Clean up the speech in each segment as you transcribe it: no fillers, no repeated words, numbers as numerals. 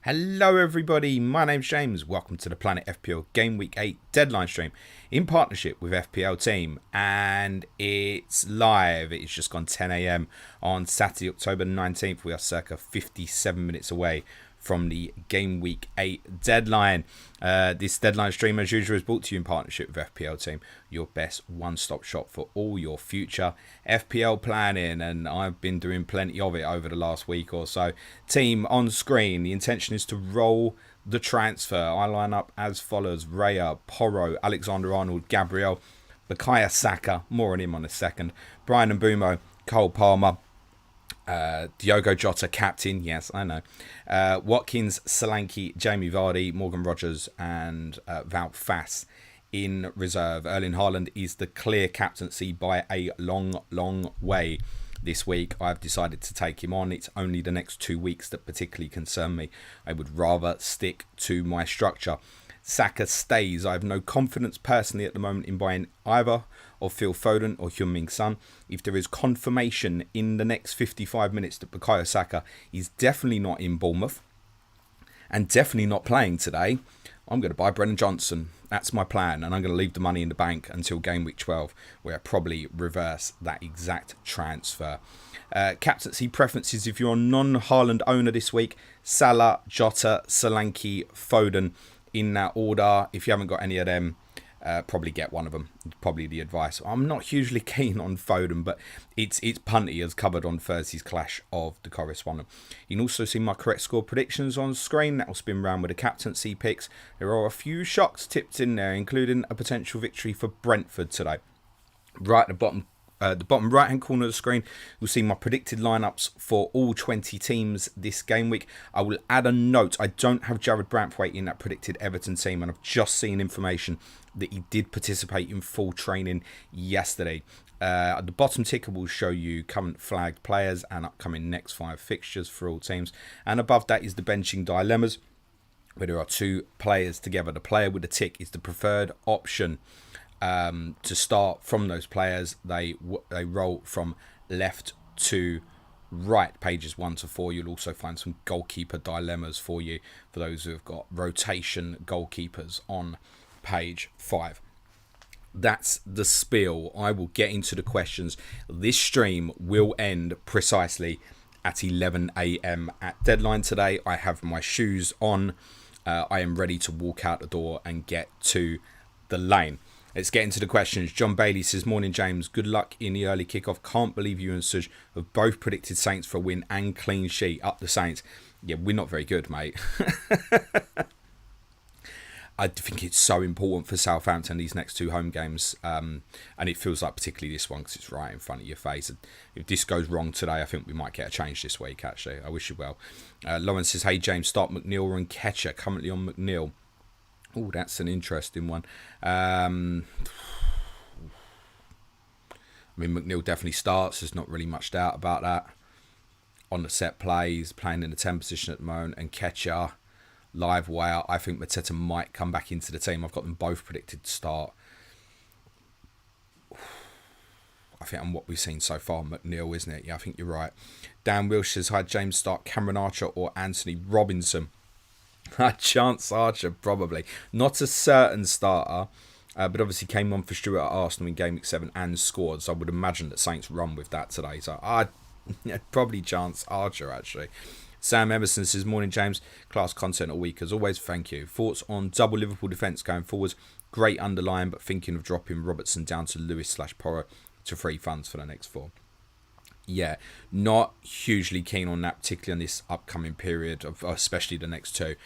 Hello everybody, my name's James. Welcome to the Planet FPL Gameweek 8 Deadline stream in partnership with FPL Team, and it's live. It's just gone 10 a.m. on Saturday, October 19th. We are circa 57 minutes away from the Gameweek 8 deadline. This deadline stream, as usual, is brought to you in partnership with FPL Team, your best one-stop shop for all your future FPL planning, and I've been doing plenty of it over the last week or so. Team on screen, the intention is to roll the transfer. I line up as follows: Raya, Porro, Alexander-Arnold, Gabriel, Bukayo Saka, more on him on a second, Brian Mbeumo, Cole Palmer, Diogo Jota, captain, yes, I know. Watkins, Solanke, Jamie Vardy, Morgan Rogers, and Val Fass in reserve. Erling Haaland is the clear captaincy by a long way this week. I've decided to take him on. It's only the next 2 weeks that particularly concern me. I would rather stick to my structure. Saka stays. I have no confidence personally at the moment in buying either of Phil Foden or Heung-min Son. If there is confirmation in the next 55 minutes that Bukayo Saka is definitely not in Bournemouth and definitely not playing today, I'm going to buy Brennan Johnson. That's my plan, and I'm going to leave the money in the bank until game week 12, where I probably reverse that exact transfer. Captaincy preferences: if you're a non-Haaland owner this week, Salah, Jota, Solanke, Foden, in that order. If you haven't got any of them, probably get one of them. Probably the advice. I'm not hugely keen on Foden, but it's punty as covered on Thursday's clash of the correspondent. You can also see my correct score predictions on screen. That will spin round with the captaincy picks. There are a few shocks tipped in there, including a potential victory for Brentford today. Right at the bottom right hand corner of the screen, you'll see my predicted lineups for all 20 teams this game week. I will add a note: I don't have Jared Branthwaite in that predicted Everton team, and I've just seen information that he did participate in full training yesterday. At the bottom ticker will show you current flagged players and upcoming next 5 fixtures for all teams, and above that is the benching dilemmas, where there are 2 players together. The player with the tick is the preferred option. To start from those players, they roll from left to right, pages 1 to 4. You'll also find some goalkeeper dilemmas for you, for those who have got rotation goalkeepers on page 5. That's the spiel. I will get into the questions. This stream will end precisely at 11 a.m. at deadline today. I have my shoes on. I am ready to walk out the door and get to the lane. Let's get into the questions. John Bailey says, morning James, good luck in the early kickoff. Can't believe you and Suj have both predicted Saints for a win and clean sheet. Up the Saints. Yeah, we're not very good, mate. I think it's so important for Southampton, these next 2 home games. And it feels like particularly this one, because it's right in front of your face. And if this goes wrong today, I think we might get a change this week, actually. I wish you well. Lawrence says, hey James, start McNeil and Ketcher. Currently on McNeil. Oh, that's an interesting one. I mean, McNeil definitely starts. There's not really much doubt about that. On the set plays, playing in the 10 position at the moment, and Ketcher, live wire. I think Mateta might come back into the team. I've got them both predicted to start. I think on what we've seen so far, McNeil, isn't it? Yeah, I think you're right. Dan Wilsh says, hi James, start Cameron Archer or Anthony Robinson. Chance Archer, probably. Not a certain starter, but obviously came on for Stuart at Arsenal in Game Week 7 and scored, so I would imagine that Saints run with that today. So I'd probably Chance Archer, actually. Sam Emerson says, morning James, class content all week as always, thank you. Thoughts on double Liverpool defence going forwards? Great underline, but thinking of dropping Robertson down to Lewis/Porro to free funds for the next 4. Yeah, not hugely keen on that, particularly on this upcoming period, of especially the next 2,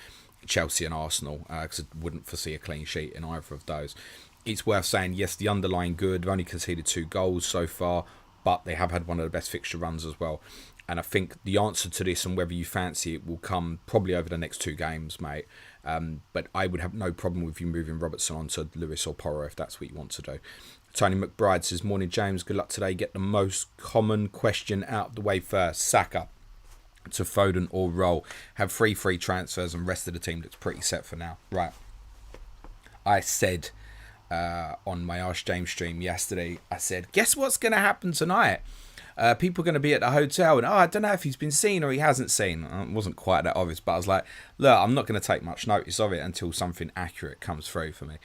Chelsea and Arsenal, because I wouldn't foresee a clean sheet in either of those. It's worth saying, yes, the underlying good. They've only conceded 2 goals so far, but they have had one of the best fixture runs as well. And I think the answer to this, and whether you fancy it, will come probably over the next 2 games, mate. But I would have no problem with you moving Robertson onto Lewis or Porro if that's what you want to do. Tony McBride says, morning James, good luck today. Get the most common question out of the way first. Saka to Foden or Roll. Have 3 free transfers and rest of the team looks pretty set for now. Right. I said on my Ask James stream yesterday, I said, guess what's going to happen tonight? People are going to be at the hotel, and I don't know if he's been seen or he hasn't seen. It wasn't quite that obvious, but I was like, look, I'm not going to take much notice of it until something accurate comes through for me.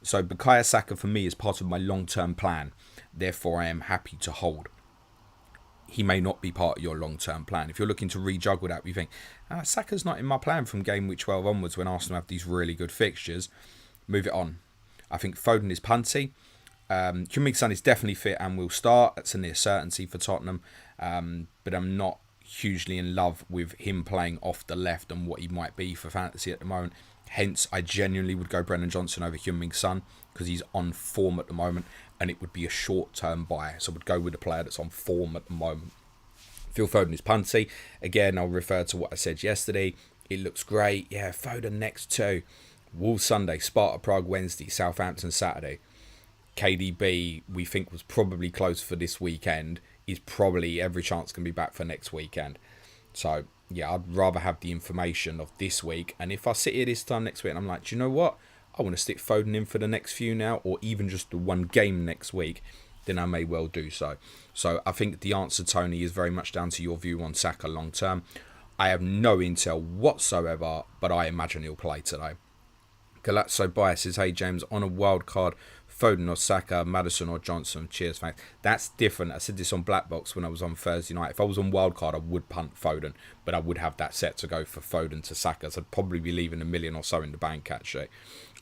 So Bukayo Saka for me is part of my long-term plan. Therefore, I am happy to hold. He may not be part of your long-term plan. If you're looking to rejuggle that, you think, Saka's not in my plan from game week 12 onwards when Arsenal have these really good fixtures, move it on. I think Foden is punty. Heung-min Son is definitely fit and will start. That's a near certainty for Tottenham. But I'm not hugely in love with him playing off the left and what he might be for fantasy at the moment. Hence, I genuinely would go Brennan Johnson over Heung-min Son because he's on form at the moment and it would be a short-term buy. So I would go with a player that's on form at the moment. Phil Foden is punty. Again, I'll refer to what I said yesterday. It looks great. Yeah, Foden next 2. Wolves Sunday, Sparta Prague Wednesday, Southampton Saturday. KDB, we think, was probably close for this weekend. He's probably every chance can be back for next weekend. So, yeah, I'd rather have the information of this week. And if I sit here this time next week and I'm like, do you know what? I want to stick Foden in for the next few now, or even just the one game next week, then I may well do so. So I think the answer, Tony, is very much down to your view on Saka long term. I have no intel whatsoever, but I imagine he'll play today. Galazzo Bias says, hey James, on a wild card, Foden or Saka, Maddison or Johnson, cheers, thanks. That's different. I said this on Black Box when I was on Thursday night. If I was on wild card, I would punt Foden, but I would have that set to go for Foden to Saka. So I'd probably be leaving $1 million or so in the bank actually,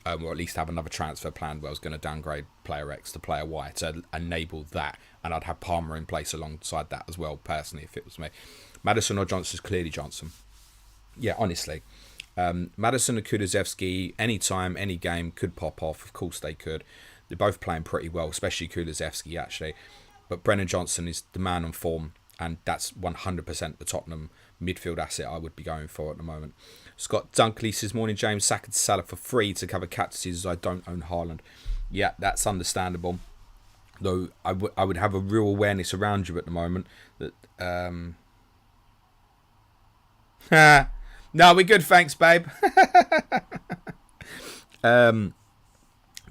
or at least have another transfer plan where I was going to downgrade player X to player Y to enable that, and I'd have Palmer in place alongside that as well, personally, if it was me. Maddison or Johnson is clearly Johnson. Yeah, honestly. Maddison and Kulusevski, anytime, any game, could pop off. Of course they could. They're both playing pretty well, especially Kulusevski, actually. But Brennan Johnson is the man on form, and that's 100% the Tottenham midfield asset I would be going for at the moment. Scott Dunkley says, morning, James. Saka to Salah for free to cover cactuses as I don't own Haaland. Yeah, that's understandable. Though I would have a real awareness around you at the moment that... No, we're good, thanks, babe. That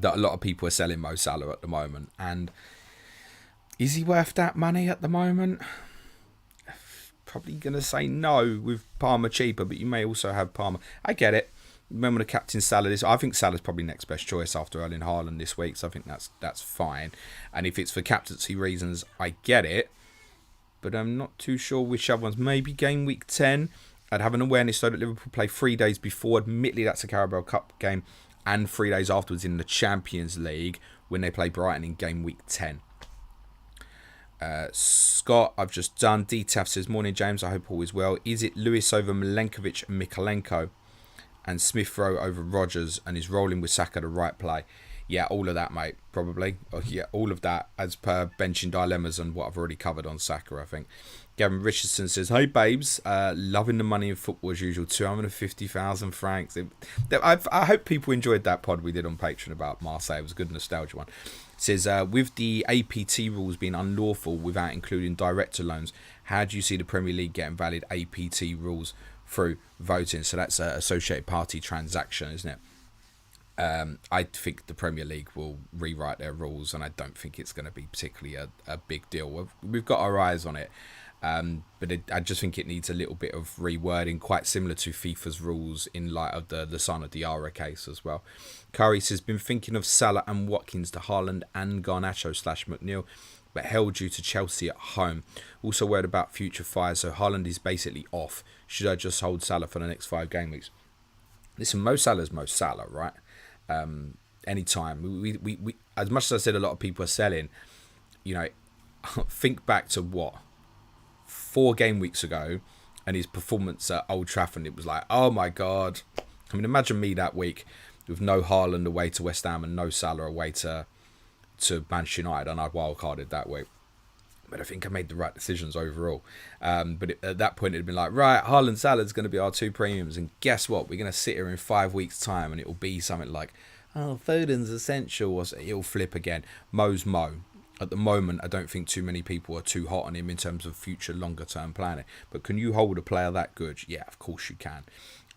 a lot of people are selling Mo Salah at the moment, and is he worth that money at the moment? Probably gonna say no with Palmer cheaper, but you may also have Palmer. I get it. Remember the captain Salah this. I think Salah's probably next best choice after Erling Haaland this week, so I think that's fine. And if it's for captaincy reasons, I get it, but I'm not too sure which other ones. Maybe game week 10. I'd have an awareness though that Liverpool play 3 days before. Admittedly, that's a Carabao Cup game, and 3 days afterwards in the Champions League when they play Brighton in game week 10. Scott, I've just done. DTAF says, morning, James. I hope all is well. Is it Lewis over Milenkovic and Mikalenko and Smith Rowe over Rodgers, and is rolling with Saka the right play? Yeah, all of that, mate, probably. Yeah, all of that as per benching dilemmas and what I've already covered on Saka, I think. Gavin Richardson says, hey, babes, loving the money in football as usual, 250,000 francs. I hope people enjoyed that pod we did on Patreon about Marseille. It was a good nostalgia one. It says, with the APT rules being unlawful without including director loans, how do you see the Premier League getting valid APT rules through voting? So that's an associated party transaction, isn't it? I think the Premier League will rewrite their rules, and I don't think it's going to be particularly a big deal. We've got our eyes on it, but I just think it needs a little bit of rewording, quite similar to FIFA's rules in light of the Lasana Diarra case as well. Curry says, been thinking of Salah and Watkins to Haaland and Garnacho/McNeil, but held due to Chelsea at home. Also worried about future fires, so Haaland is basically off. Should I just hold Salah for the next 5 game weeks? Listen, Mo Salah's Mo Salah, right? Anytime we as much as I said a lot of people are selling, you know, think back to what 4 game weeks ago and his performance at Old Trafford. It was like, oh my god. I mean, imagine me that week with no Haaland away to West Ham and no Salah away to Manchester United, and I'd wildcarded that week. But I think I made the right decisions overall. But at that point, it'd been like, right, Haaland Salah's going to be our 2 premiums. And guess what? We're going to sit here in 5 weeks' time and it will be something like, oh, Foden's essential. Or it'll flip again. Mo's Mo. At the moment, I don't think too many people are too hot on him in terms of future longer-term planning. But can you hold a player that good? Yeah, of course you can.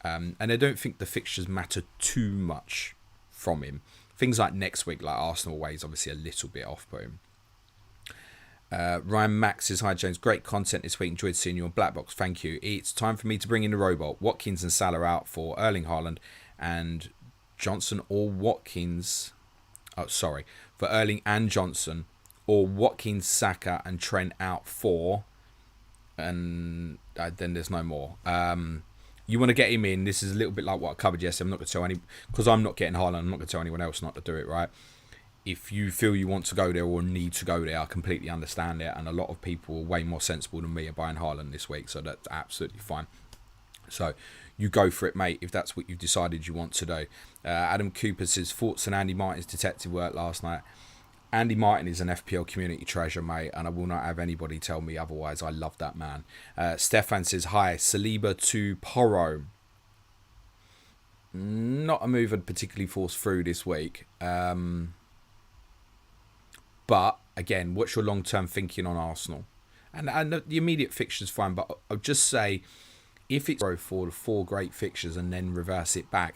And I don't think the fixtures matter too much from him. Things like next week, like Arsenal away, is obviously a little bit off-putting. Ryan Max says, hi James, great content this week. Enjoyed seeing you on Black Box. Thank you. It's time for me to bring in the robot. Watkins and Salah out for Erling Haaland and Johnson or Watkins. Oh, sorry. For Erling and Johnson, or Watkins, Saka and Trent out for, and then there's no more. You want to get him in. This is a little bit like what I covered yesterday. I'm not going to tell because I'm not getting Haaland, I'm not going to tell anyone else not to do it, right? If you feel you want to go there or need to go there, I completely understand it. And a lot of people way more sensible than me are buying Haaland this week, so that's absolutely fine. So you go for it, mate, if that's what you've decided you want to do. Adam Cooper says, thoughts on Andy Martin's detective work last night. Andy Martin is an FPL community treasure, mate, and I will not have anybody tell me otherwise. I love that man. Stefan says, hi, Saliba to Porro. Not a move I'd particularly force through this week. But, again, what's your long-term thinking on Arsenal? And the immediate fixture's fine, but I'll just say, if it's for the 4 great fixtures and then reverse it back,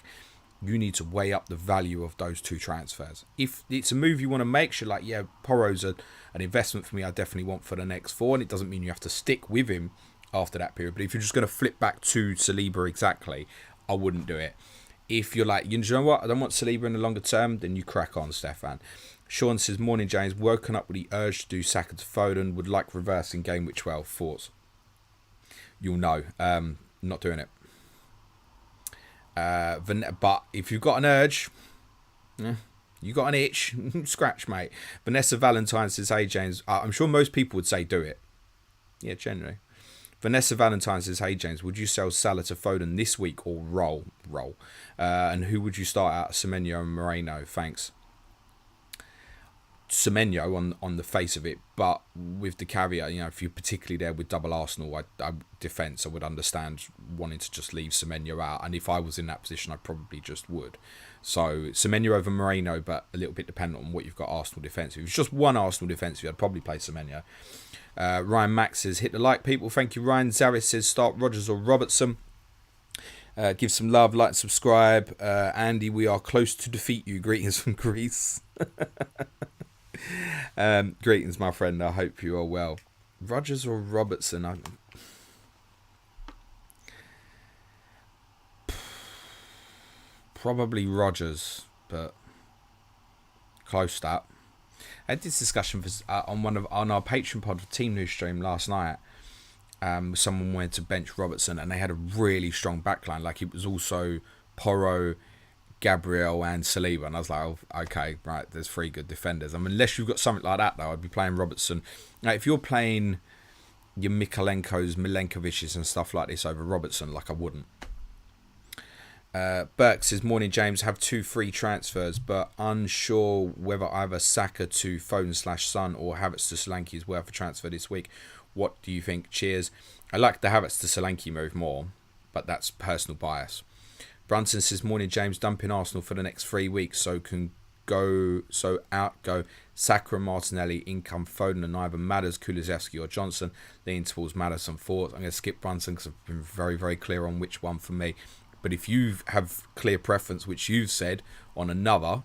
you need to weigh up the value of those 2 transfers. If it's a move you want to make, sure, like, yeah, Porro's an investment for me I definitely want for the next 4, and it doesn't mean you have to stick with him after that period. But if you're just going to flip back to Saliba exactly, I wouldn't do it. If you're like, you know what, I don't want Saliba in the longer term, then you crack on, Stefan. Sean says, morning James, woken up with the urge to do Saka to Foden, would like reverse in Gameweek 12, thoughts? You'll know, not doing it. But if you've got an urge, you got an itch, scratch, mate. Vanessa Valentine says, hey James, I'm sure most people would say do it. Yeah, generally. Vanessa Valentine says, hey James, would you sell Salah to Foden this week or roll? And who would you start out, Semenyo and Moreno? Thanks. Semenyo on the face of it, but with the caveat, you know, if you're particularly there with double Arsenal defence, I would understand wanting to just leave Semenyo out, and if I was in that position, I probably just would. So Semenyo over Moreno, but a little bit dependent on what you've got Arsenal defensive. If it's just one Arsenal defensive, I'd probably play Semenyo. Ryan Max says, hit the like, people. Thank you, Ryan. Zaris says, start Rodgers or Robertson. Give some love, like, subscribe. Andy, we are close to defeat you. Greetings from Greece. Greetings, my friend. I hope you are well. Rodgers or Robertson? Probably Rodgers, but close to that. I had this discussion on our Patreon pod for Team News stream last night. Someone wanted to bench Robertson, and they had a really strong backline. Like, it was also Porro, Gabriel and Saliba, and I was like, oh, okay, right, there's 3 good defenders. I mean, unless you've got something like that, though, I'd be playing Robertson. Now, if you're playing your Mikolenko's, Milenkovic's and stuff like this over Robertson, like, I wouldn't. Burke says, morning James, have 2 free transfers, but unsure whether either Saka to Foden/Son or Havertz to Solanke is worth a transfer this week. What do you think? Cheers. I like the Havertz to Solanke move more, but that's personal bias. Brunson says, morning James, dumping Arsenal for the next 3 weeks, so out go Saka and Martinelli, income Foden and either Madders, Kulusevski or Johnson, leaning towards Madders and Ford. I'm going to skip Brunson because I've been very, very clear on which one for me. But if you have clear preference, which you've said, on another,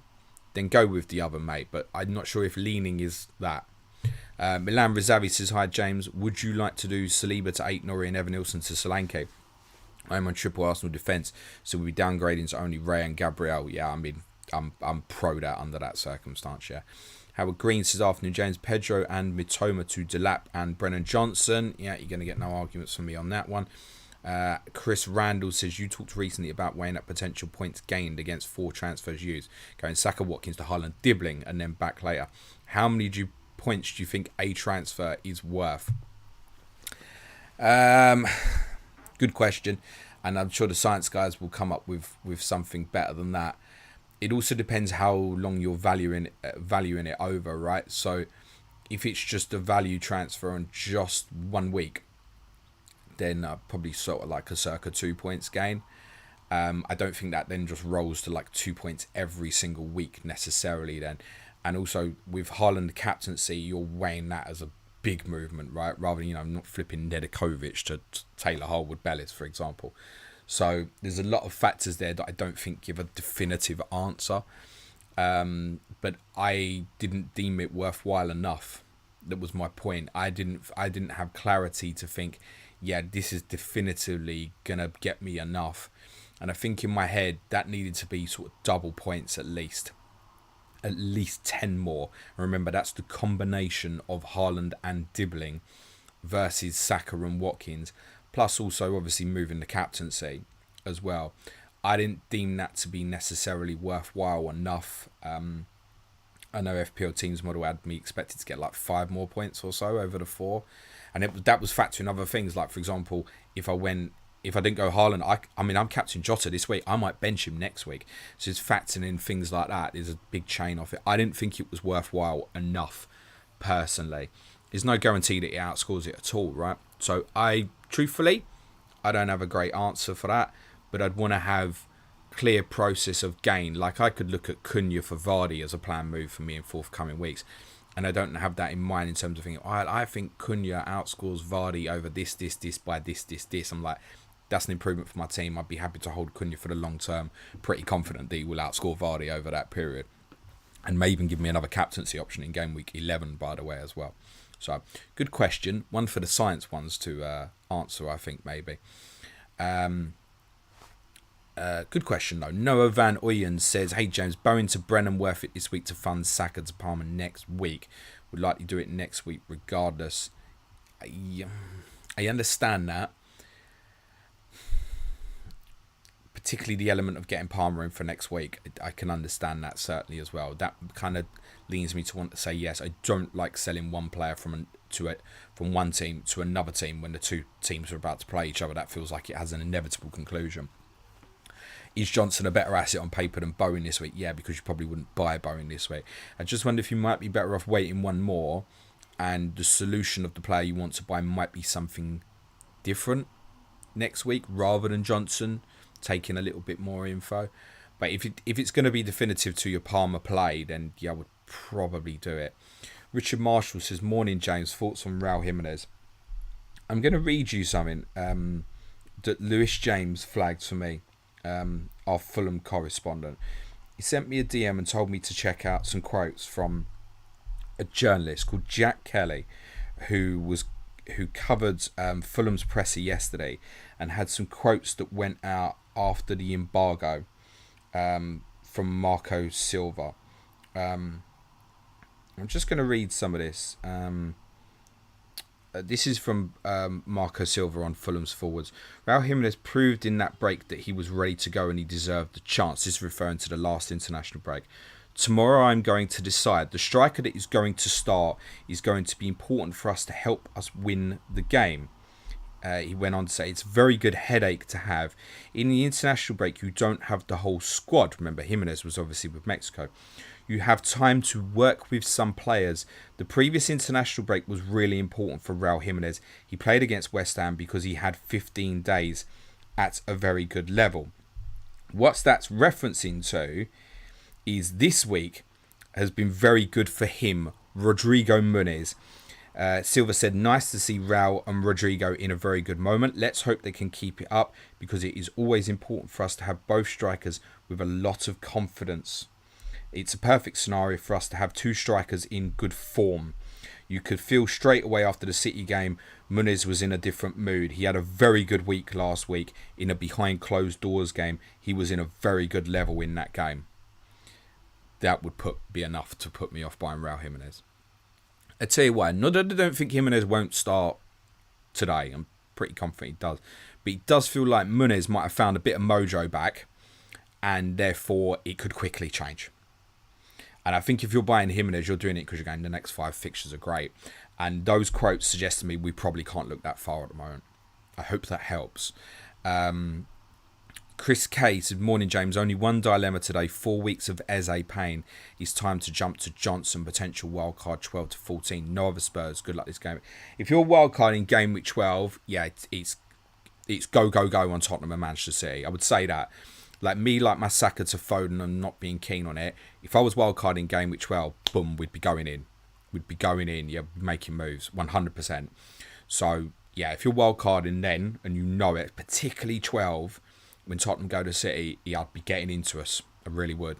then go with the other, mate. But I'm not sure if leaning is that. Milan Rizavi says, hi James, would you like to do Saliba to 8 Nori and Evan Nilsson to Solanke? I'm on triple Arsenal defence, so we'll be downgrading to only Ray and Gabriel. Yeah, I mean, I'm pro that under that circumstance, yeah. Howard Green says, afternoon James, Pedro and Mitoma to Delap and Brennan Johnson. Yeah, you're going to get no arguments from me on that one. Chris Randall says, you talked recently about weighing up potential points gained against 4 transfers used, going Saka, Watkins to Haaland, dibbling, and then back later. How many points do you think a transfer is worth? Good question, and I'm sure the science guys will come up with something better than that. It also depends how long you're valuing it over, right? So if it's just a value transfer on just 1 week, then probably sort of like a circa 2 points gain. I don't think that then just rolls to like 2 points every single week necessarily then. And also with Haaland captaincy, you're weighing that as a big movement, right? Rather than, not flipping Nedeljkovic to Taylor Harwood-Bellis, for example. So there's a lot of factors there that I don't think give a definitive answer. But I didn't deem it worthwhile enough That was my point. I didn't have clarity to think, yeah, this is definitively gonna get me enough. And I think in my head that needed to be sort of double points at least 10 more. And remember, that's the combination of Haaland and Dibbling versus Saka and Watkins, plus also obviously moving the captaincy as well. I didn't deem that to be necessarily worthwhile enough. I know FPL Teams model had me expected to get like 5 more points or so over the 4, and that was factoring other things, like for example, if I didn't go Haaland, I mean I'm captain Jota this week, I might bench him next week. So it's factoring in things like that. There's a big chain off it. I didn't think it was worthwhile enough personally. There's no guarantee that it outscores it at all, right? So truthfully, I don't have a great answer for that, but I'd want to have clear process of gain. Like I could look at Cunha for Vardy as a planned move for me in forthcoming weeks, and I don't have that in mind in terms of thinking, I think Cunha outscores Vardy over this by this. I'm like, that's an improvement for my team. I'd be happy to hold Cunha for the long term. Pretty confident that he will outscore Vardy over that period, and may even give me another captaincy option in game week 11, by the way, as well. So good question, one for the science ones to answer, I think maybe. Good question though. Noah Van Oyen says, hey James, Bowen to Brennan worth it this week to fund Saka to Palmer next week. Would likely do it next week regardless. I understand that. Particularly the element of getting Palmer in for next week. I can understand that certainly as well. That kind of leans me to want to say yes. I don't like selling one player from one team to another team when the two teams are about to play each other. That feels like it has an inevitable conclusion. Is Johnson a better asset on paper than Bowen this week? Yeah, because you probably wouldn't buy Bowen this week. I just wonder if you might be better off waiting one more, and the solution of the player you want to buy might be something different next week rather than Johnson taking a little bit more info. But if it's going to be definitive to your Palmer play, then yeah, I would probably do it. Richard Marshall says, morning James, thoughts on Raul Jimenez. I'm going to read you something that Lewis James flagged for me. Our Fulham correspondent. He sent me a DM and told me to check out some quotes from a journalist called Jack Kelly, who covered Fulham's presser yesterday and had some quotes that went out after the embargo from Marco Silva. I'm just going to read some of this. This is from Marco Silva on Fulham's forwards. Raul Jimenez proved in that break that he was ready to go and he deserved the chance. This is referring to the last international break. Tomorrow I'm going to decide. The striker that is going to start is going to be important for us to help us win the game. He went on to say, it's a very good headache to have. In the international break, you don't have the whole squad. Remember, Jimenez was obviously with Mexico. You have time to work with some players. The previous international break was really important for Raul Jimenez. He played against West Ham because he had 15 days at a very good level. What that's referencing to is this week has been very good for him, Rodrigo Muniz. Silva said, nice to see Raul and Rodrigo in a very good moment. Let's hope they can keep it up because it is always important for us to have both strikers with a lot of confidence. It's a perfect scenario for us to have two strikers in good form. You could feel straight away after the City game, Muniz was in a different mood. He had a very good week last week in a behind closed doors game. He was in a very good level in that game. That would be enough to put me off buying Raul Jimenez. I tell you why. Not that I don't think Jimenez won't start today. I'm pretty confident he does. But it does feel like Muniz might have found a bit of mojo back, and therefore it could quickly change. And I think if you're buying Jimenez, you're doing it because you're going, the next 5 fixtures are great. And those quotes suggest to me we probably can't look that far at the moment. I hope that helps. Chris K said, morning James, only one dilemma today, 4 weeks of Eze pain. It's time to jump to Johnson, potential wildcard 12 to 14. No other Spurs, good luck this game. If you're wildcard in game week 12, yeah, it's go on Tottenham and Manchester City. I would say that. Like my Saka to Foden and not being keen on it. If I was wildcard in game week 12, boom, we'd be going in. Yeah, making moves, 100%. So, yeah, if you're wildcarding then, and you know it, particularly 12, when Tottenham go to City, I'd be getting into us. I really would.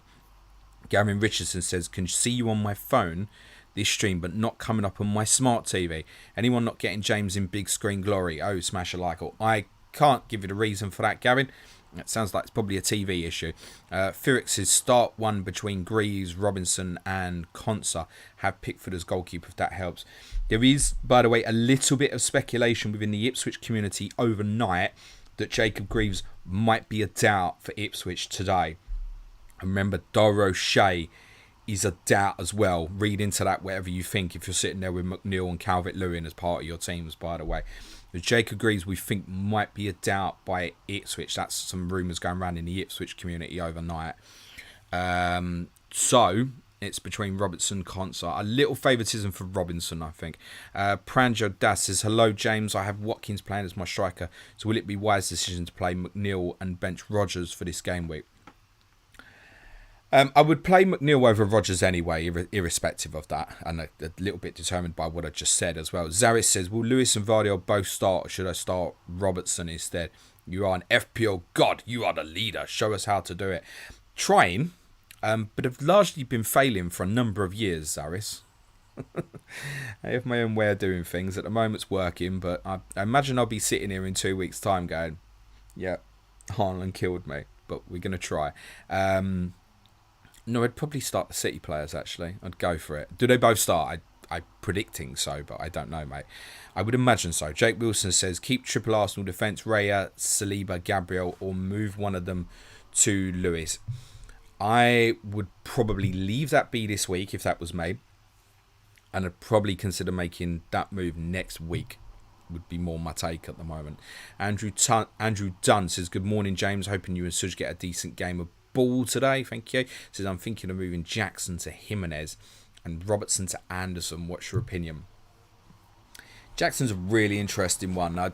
Gavin Richardson says, can see you on my phone. this stream but not coming up on my smart TV? Anyone not getting James in big screen glory? Oh, smash a like. Or I can't give you the reason for that, Gavin. It sounds like it's probably a TV issue. Firix says start one between Greaves, Robinson and Konsa. Have Pickford as goalkeeper if that helps. There is, by the way, a little bit of speculation within the Ipswich community overnight that Jacob Greaves might be a doubt for Ipswich today. And remember, Doro Shea is a doubt as well. Read into that whatever you think if you're sitting there with McNeil and Calvert-Lewin as part of your teams, by the way. Jacob Greaves, we think, might be a doubt by Ipswich. That's some rumours going around in the Ipswich community overnight. So, it's between Robertson and Konsa. A little favouritism for Robinson, I think. Pranjo Das says, hello, James. I have Watkins playing as my striker. So, will it be wise decision to play McNeil and bench Rodgers for this game week? I would play McNeil over Rodgers anyway, irrespective of that, and a little bit determined by what I just said as well. Zaris says, will Lewis and Vardy both start, or should I start Robertson instead? You are an FPL god. You are the leader. Show us how to do it. Trying, but have largely been failing for a number of years, Zaris. I have my own way of doing things. At the moment it's working, but I imagine I'll be sitting here in 2 weeks' time going, yeah, Haaland killed me, but we're going to try. No, I'd probably start the City players, actually. I'd go for it. Do they both start? I'm predicting so, but I don't know, mate. I would imagine so. Jake Wilson says, keep triple Arsenal defence, Raya, Saliba, Gabriel, or move one of them to Lewis. I would probably leave that be this week if that was made. And I'd probably consider making that move next week. Would be more my take at the moment. Andrew Dunn says, good morning, James. Hoping you and Suj get a decent game of ball today, thank you. Says I'm thinking of moving Jackson to Jimenez and Robertson to Anderson. What's your opinion? Jackson's a really interesting one. I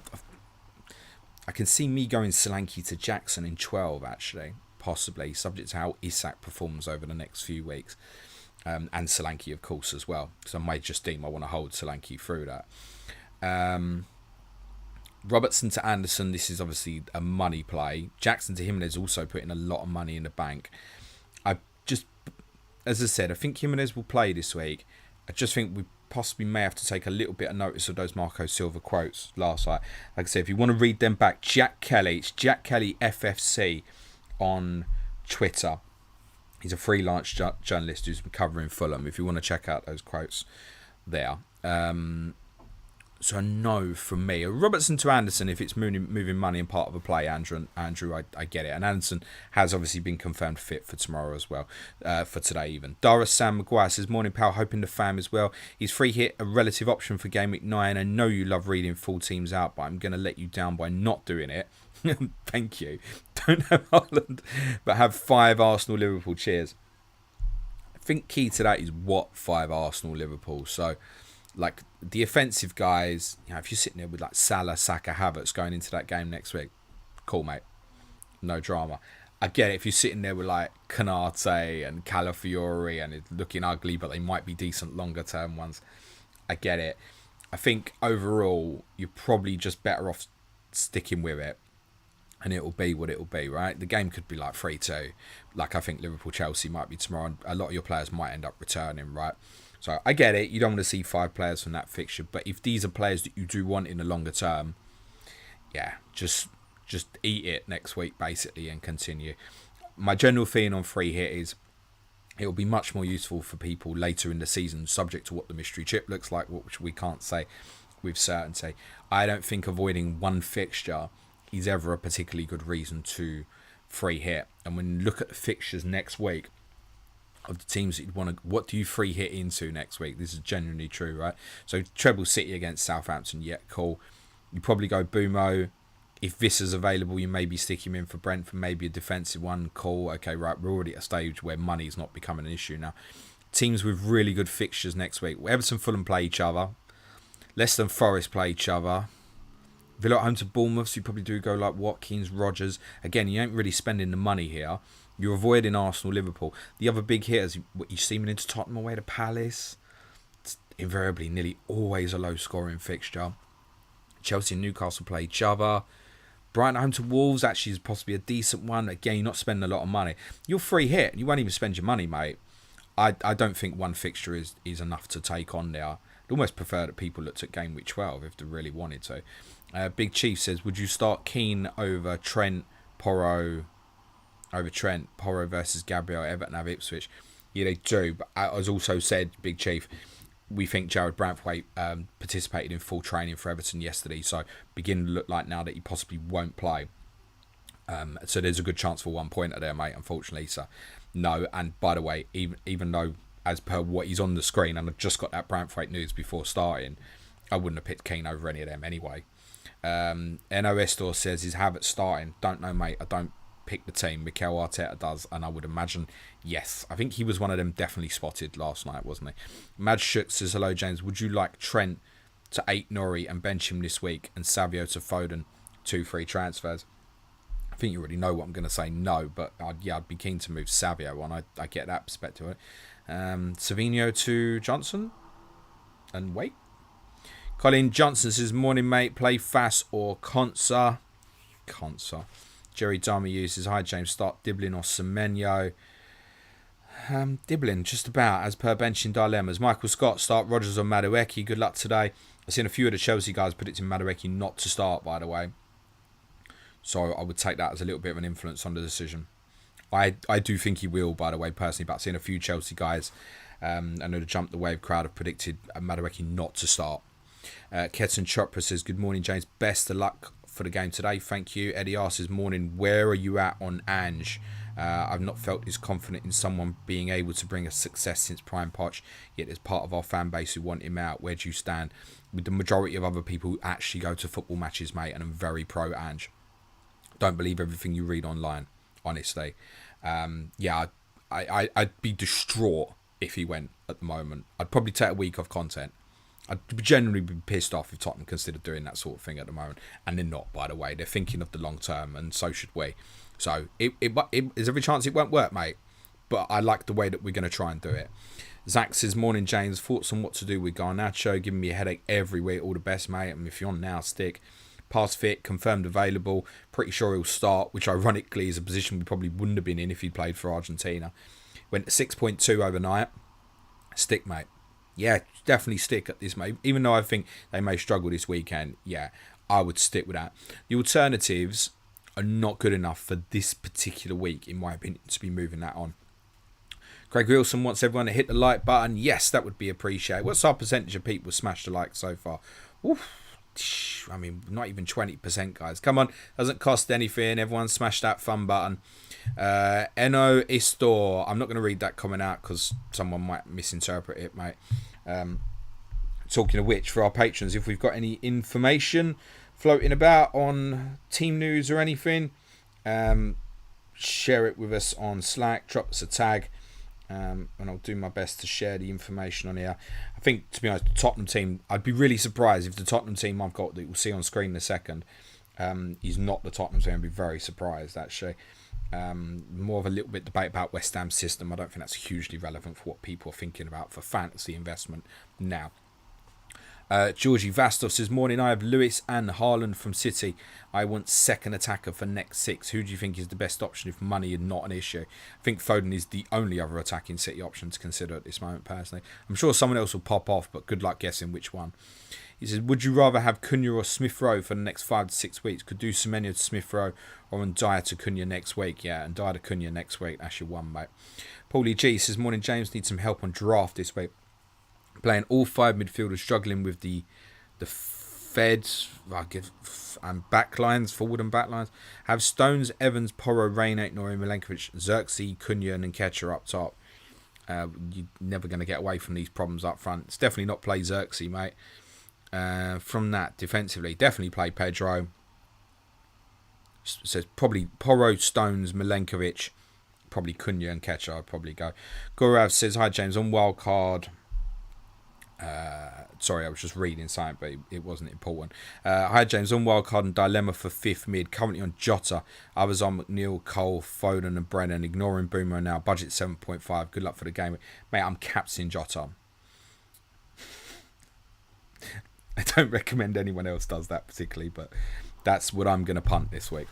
can see me going Solanke to Jackson in 12 actually, possibly, subject to how Isak performs over the next few weeks, and Solanke of course as well, because I might just deem I want to hold Solanke through that. Robertson to Anderson, this is obviously a money play. Jackson to Jimenez also putting a lot of money in the bank. As I said, I think Jimenez will play this week. I just think we possibly may have to take a little bit of notice of those Marco Silva quotes last night. Like I said, if you want to read them back, Jack Kelly, it's Jack Kelly FFC on Twitter. He's a freelance journalist who's been covering Fulham. If you want to check out those quotes there. So no from me. Robertson to Anderson, if it's moving money and part of a play, Andrew, I get it. And Anderson has obviously been confirmed fit for tomorrow as well, for today even. Dara Sam Maguire says, morning pal, hoping the fam as well. He's free hit, a relative option for Gameweek 9. I know you love reading full teams out, but I'm going to let you down by not doing it. Thank you. Don't have Haaland, but have 5 Arsenal-Liverpool. Cheers. I think key to that is what 5 Arsenal-Liverpool. So, like the offensive guys, you know, if you're sitting there with like Salah, Saka, Havertz going into that game next week, cool, mate. No drama. I get it if you're sitting there with like Canate and Calafiori and it's looking ugly, but they might be decent longer term ones. I get it. I think overall, you're probably just better off sticking with it. And it'll be what it'll be, right? The game could be like 3-2. Like I think Liverpool-Chelsea might be tomorrow. And a lot of your players might end up returning, right? So I get it. You don't want to see 5 players from that fixture. But if these are players that you do want in the longer term, yeah, just eat it next week, basically, and continue. My general feeling on free hit is it'll be much more useful for people later in the season, subject to what the mystery chip looks like, which we can't say with certainty. I don't think avoiding one fixture is ever a particularly good reason to free hit. And when you look at the fixtures next week, of the teams that you'd want to, what do you free hit into next week? This is genuinely true, right? So treble City against Southampton, yeah, cool. You probably go Bumo. If Visser's available, you maybe stick him in for Brentford, maybe a defensive one, cool. Okay, right, we're already at a stage where money's not becoming an issue now. Teams with really good fixtures next week. Everton, Fulham play each other. Leicester and Forest play each other. Villa at home to Bournemouth, so you probably do go like Watkins, Rodgers. Again, you ain't really spending the money here. You're avoiding Arsenal, Liverpool. The other big hitters, you see them into Tottenham away to Palace. It's invariably nearly always a low-scoring fixture. Chelsea and Newcastle play each other. Brighton at home to Wolves actually is possibly a decent one. Again, you're not spending a lot of money. You're free hit. You won't even spend your money, mate. I don't think one fixture is enough to take on there. I'd almost prefer that people looked at Game Week 12 if they really wanted to. Big Chief says, would you start Keane over Trent, Porro versus Gabriel, Everton have Ipswich? Yeah, they do. But as also said, Big Chief, we think Jared Branthwaite participated in full training for Everton yesterday, so beginning to look like now that he possibly won't play. So there's a good chance for 1 pointer there, mate, unfortunately. So, no. And by the way, even though, as per what he's on the screen, and I've just got that Branthwaite news before starting, I wouldn't have picked Keane over any of them anyway. NOS Store says, is Havertz starting? Don't know, mate. I don't pick the team. Mikel Arteta does, and I would imagine yes. I think he was one of them definitely spotted last night, wasn't he? Mad Shook says, hello, James. Would you like Trent to 8 Norrie and bench him this week, and Savio to Foden, 2 free transfers? I think you already know what I'm going to say. No, but I'd be keen to move Savio on. I get that perspective. Savinho to Johnson and wait. Colin Johnson says, morning, mate. Play Fass or Consa. Jerry Dharma uses, hi, James. Start Diblin or Semenyo. Diblin, just about, as per benching dilemmas. Michael Scott, start Rodgers or Madueke. Good luck today. I've seen a few of the Chelsea guys predicting Madueke not to start, by the way. So I would take that as a little bit of an influence on the decision. I do think he will, by the way, personally, but I've seen a few Chelsea guys, I know the Jump the Wave crowd have predicted Madueke not to start. Ketan Chopra says, good morning, James. Best of luck for the game today. Thank you. Eddie asks, morning, where are you at on Ange? I've not felt as confident in someone being able to bring us success since Prime Poch, yet there's part of our fan base who want him out. Where do you stand? With the majority of other people who actually go to football matches, mate, and I'm very pro Ange. Don't believe everything you read online, honestly. I'd be distraught if he went at the moment. I'd probably take a week off content. I'd generally be pissed off if Tottenham considered doing that sort of thing at the moment. And they're not, by the way. They're thinking of the long term, and so should we. So there's every chance it won't work, mate. But I like the way that we're going to try and do it. Zach says, morning, James. Thoughts on what to do with Garnacho? Giving me a headache every week. All the best, mate. And if you're on now, stick. Pass fit, confirmed available. Pretty sure he'll start, which ironically is a position we probably wouldn't have been in if he played for Argentina. Went to 6.2 overnight. Stick, mate. Yeah, definitely stick at this, mate. Even though I think they may struggle this weekend, yeah, I would stick with that. The alternatives are not good enough for this particular week, in my opinion, to be moving that on. Craig Wilson wants everyone to hit the like button. Yes, that would be appreciated. What's our percentage of people smashed the like so far? Oof. I mean, not even 20%, guys. Come on, doesn't cost anything. Everyone smash that fun button. Eno Istor. I'm not going to read that comment out because someone might misinterpret it, mate. Talking of which, for our patrons, if we've got any information floating about on team news or anything, share it with us on Slack. Drop us a tag. And I'll do my best to share the information on here. I think, to be honest, the Tottenham team, I'd be really surprised if the Tottenham team I've got that you'll see on screen in a second is not the Tottenham team. I'd be very surprised, actually. More of a little bit debate about West Ham's system. I don't think that's hugely relevant for what people are thinking about for fantasy investment now. Georgie Vastov says, morning, I have Lewis and Haaland from City. I want second attacker for next 6. Who do you think is the best option if money is not an issue? I think Foden is the only other attacking City option to consider at this moment, personally. I'm sure someone else will pop off, but good luck guessing which one. He says, would you rather have Cunha or Smith Rowe for the next 5 to 6 weeks? Could do Semenyo to Smith Rowe or Ndiaye to Cunha next week. Yeah, and Ndiaye to Cunha next week. That's your one, mate. Paulie G says, morning, James. Need some help on draft this week. Playing all 5 midfielders, struggling with the Feds and backlines, forward and backlines. Have Stones, Evans, Porro, Reina, Nori, Milenkovic, Xerxes, Cunha and Nketiah up top. You're never going to get away from these problems up front. It's definitely not play Xerxes, mate. From that, defensively, definitely play Pedro. Says probably Porro, Stones, Milenkovic, probably Cunha and Nketiah. I'd probably go. Gorav says, hi, James, on wildcard. Sorry, I was just reading something, but it wasn't important. Hi, James. On wildcard and dilemma for 5th mid. Currently on Jota. Others on McNeil, Cole, Foden and Brennan. Ignoring Boomer now. Budget 7.5. Good luck for the game. Mate, I'm captaining Jota. I don't recommend anyone else does that particularly, but that's what I'm going to punt this week.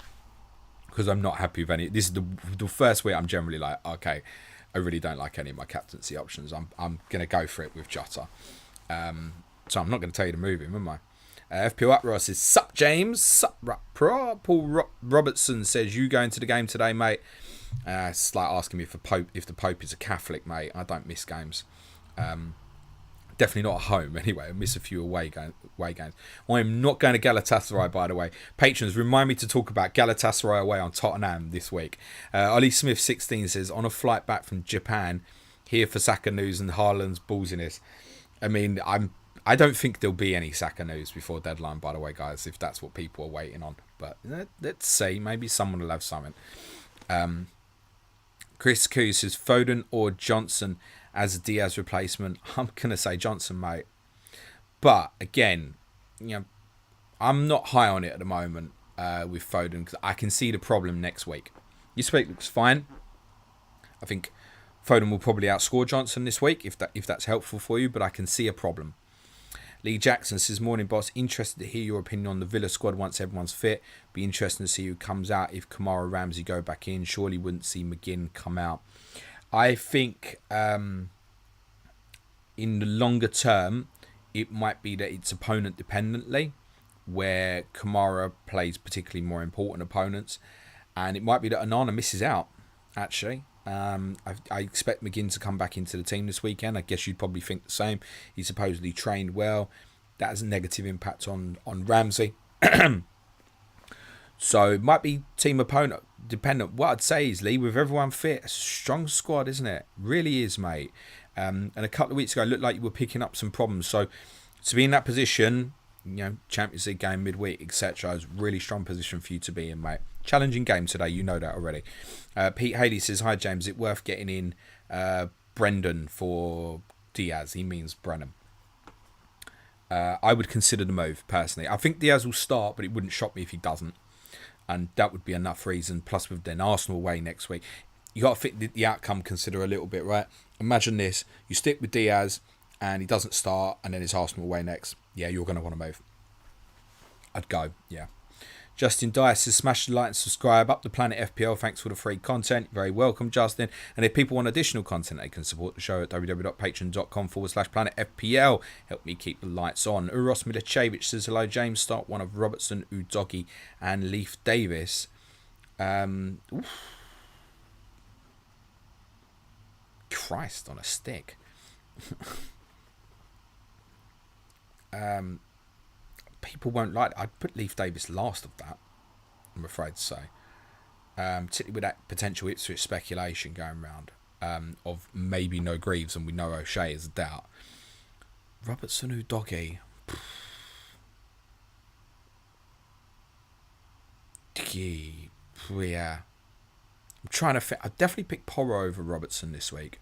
Because I'm not happy with any. This is the first week I'm generally like, okay, I really don't like any of my captaincy options. I'm going to go for it with Jota. So I'm not going to tell you to move him, am I? FPL Uproar says, sup James, sup Paul Robertson says, you going to the game today, mate? It's like asking me if the Pope is a Catholic, mate. I don't miss games. Definitely not at home anyway. I miss a few away games. I'm not going to Galatasaray, by the way. Patrons, remind me to talk about Galatasaray away on Tottenham this week. Ollie Smith 16 says, on a flight back from Japan, here for Saka news and Haaland's ballsiness. I mean, I don't think there'll be any Saka news before deadline, by the way, guys, if that's what people are waiting on. But let's see. Maybe someone will have something. Chris Koo says, Foden or Johnson as a Diaz replacement. I'm going to say Johnson, mate. But, again, I'm not high on it at the moment with Foden because I can see the problem next week. This week looks fine. I think Foden will probably outscore Johnson this week if that's helpful for you, but I can see a problem. Lee Jackson says, morning boss, interested to hear your opinion on the Villa squad once everyone's fit. Be interesting to see who comes out if Kamara Ramsey go back in. Surely wouldn't see McGinn come out. I think in the longer term, it might be that it's opponent dependently, where Kamara plays particularly more important opponents. And it might be that Onana misses out, actually. I expect McGinn to come back into the team this weekend. I guess you'd probably think the same. He supposedly trained well. That has a negative impact on Ramsey. So it might be team opponent dependent. What I'd say is, Lee, with everyone fit, a strong squad, isn't it? Really is, mate. And a couple of weeks ago, it looked like you were picking up some problems. So to be in that position, Champions League game midweek, etc., is a really strong position for you to be in, mate. Challenging game today, you know that already. Pete Haley says, hi James, is it worth getting in Brendan for Diaz? He means Brennan. I would consider the move, personally. I think Diaz will start, but it wouldn't shock me if he doesn't. And that would be enough reason. Plus with then Arsenal away next week. You got to fit the outcome consider a little bit, right? Imagine this. You stick with Diaz and he doesn't start and then it's Arsenal away next. Yeah, you're going to want to move. I'd go, yeah. Justin Dice says, smash the like and subscribe. Up the Planet FPL. Thanks for the free content. You're very welcome, Justin. And if people want additional content, they can support the show at www.patreon.com/planetfpl. Help me keep the lights on. Uros Milicevic says, hello, James. Start one of Robertson, Udogie, and Leif Davis. Christ on a stick. People won't like it. I'd put Leif Davis last of that, I'm afraid to say. Particularly with that potential Ipswich speculation going around of maybe no Greaves, and we know O'Shea is a doubt. Robertson, Udogie. Yeah. I'm trying to fit. I'd definitely pick Porro over Robertson this week.